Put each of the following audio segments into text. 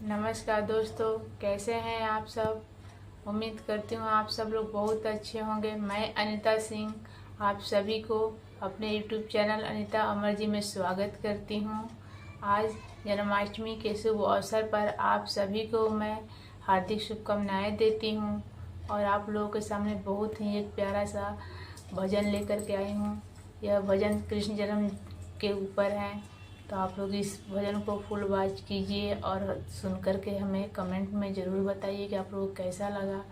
नमस्कार दोस्तों, कैसे हैं आप सब। उम्मीद करती हूँ आप सब लोग बहुत अच्छे होंगे। मैं अनीता सिंह आप सभी को अपने YouTube चैनल अनीता अमर जी में स्वागत करती हूँ। आज जन्माष्टमी के शुभ अवसर पर आप सभी को मैं हार्दिक शुभकामनाएं देती हूँ और आप लोगों के सामने बहुत ही एक प्यारा सा भजन लेकर के आई हूँ। यह भजन कृष्ण जन्म के ऊपर है, तो आप लोग इस भजन को फुल वॉच कीजिए और सुन कर के हमें कमेंट में ज़रूर बताइए कि आप लोगों को कैसा लगा।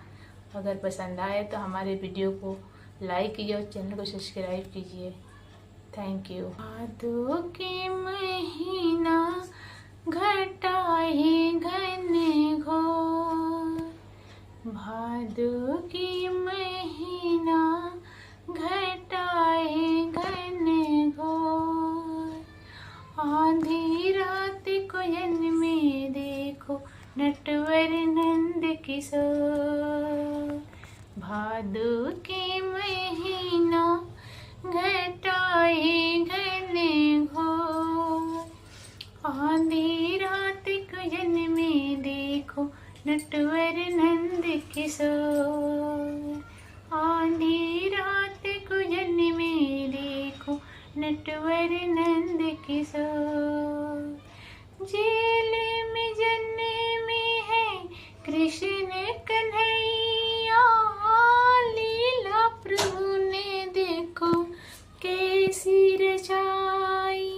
अगर पसंद आए तो हमारे वीडियो को लाइक कीजिए और चैनल को सब्सक्राइब कीजिए। Thank you. भादों के महीना घटाए घन घोर, भादों के महीना घटाए घन घोर, आधी रात को जन्मे देखो नटवर नंद किशोर, भादों के महीना घटाए घन घोर, आधी रात को जन्मे देखो नटवर नंद किशोर, आधी रात को जन्मे देखो नटवर नंद किशोर, जेल में जन्मे है कृष्ण कन्हैया, लीला प्रभु ने देखो कैसी रचाई,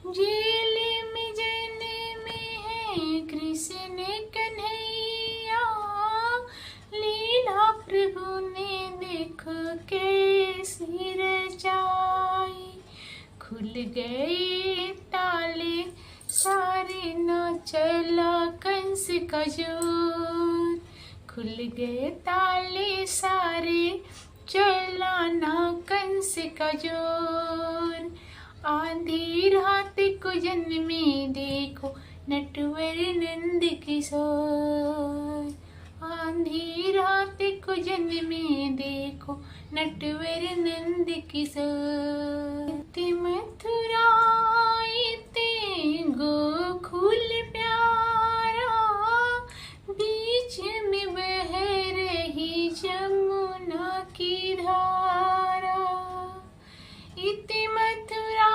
जेल में जन्मे है कृष्ण कन्हैया, लीला प्रभु ने देखो कैसी रचाई, खुल गए ताले सारे न चला कंस का जोर, खुल गए ताले सारे चला ना कंस का जोर, आधी रात को जन्मे देखो नटवर नंद किशोर, आधी रात को जन्मे देखो नटवर नंद किशोर, मथुरा गोकुल प्यारा, बीच में बह रही जमुना की धारा, इति मथुरा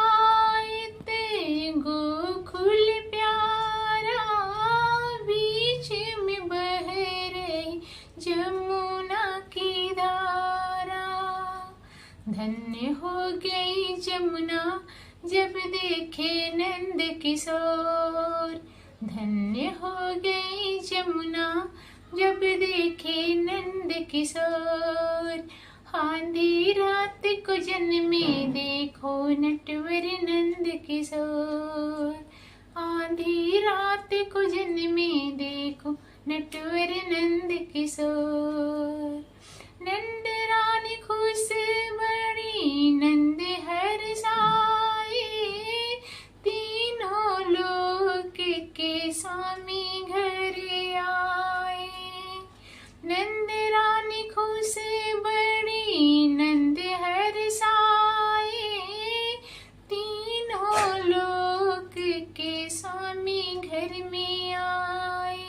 इति गोकुल प्यारा, बीच में बह रही जमुना की धारा, धन्य हो गई जमुना जब देखे नंद किशोर, धन्य हो गई जमुना जब देखे नंद किशोर, आधी रात को जन्मे देखो नटवर नंद किशोर, आधी रात को जन्मे देखो नटवर नंद किशोर, नंद रानी खुश बड़ी नंद हर्षाए, तीनों लोक के स्वामी घर आए, नंद रानी खुश बड़ी नंद हर्षाए, तीनों लोक के स्वामी घर में आए,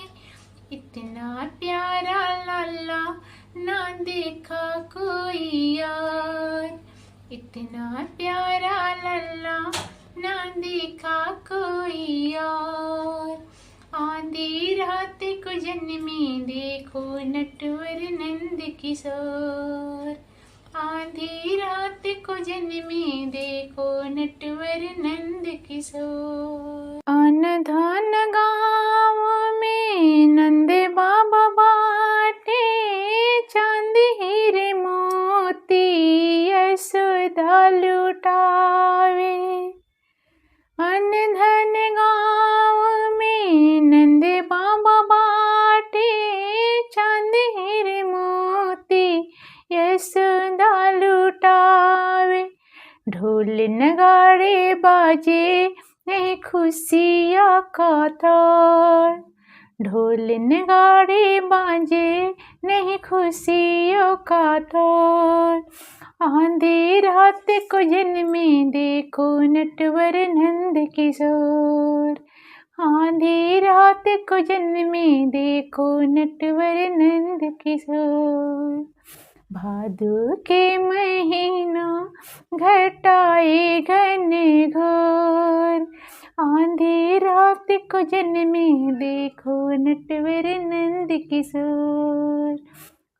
इतना प्यारा लाला ना देखा कोई यार, इतना प्यारा लल्ला ना देखा कोई यार, आधी रात को जन्मे देखो नटवर नंद किशोर, आधी रात को जन्मे देखो नटवर नंद किशोर, अन धन गाँव में नंद बाबा बाटे, चांद हीरे मोती यशोदा लुटावे, अन धन गाँव में नंद बाबा बाटे, चांद हीरे मोती यशोदा लुटावे, ढोल नगाड़े बाजे नहीं खुशियाँ का तार, ढोल नगाड़े बाजे नहीं खुशियों का तार, आधी रात को जन्मे देखो नटवर नंद किशोर, आधी रात को जन्मे देखो नटवर नंद किशोर, भादो के महीना घटाए घन घोर। आधी रात को जन्मे देखो नटवर नंद किशोर,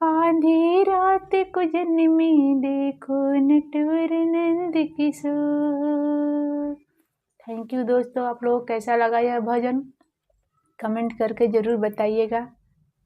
आधी रात को जन्मे देखो नटवर नंद किशोर। थैंक यू दोस्तों, आप लोगों को कैसा लगा यह भजन कमेंट करके ज़रूर बताइएगा।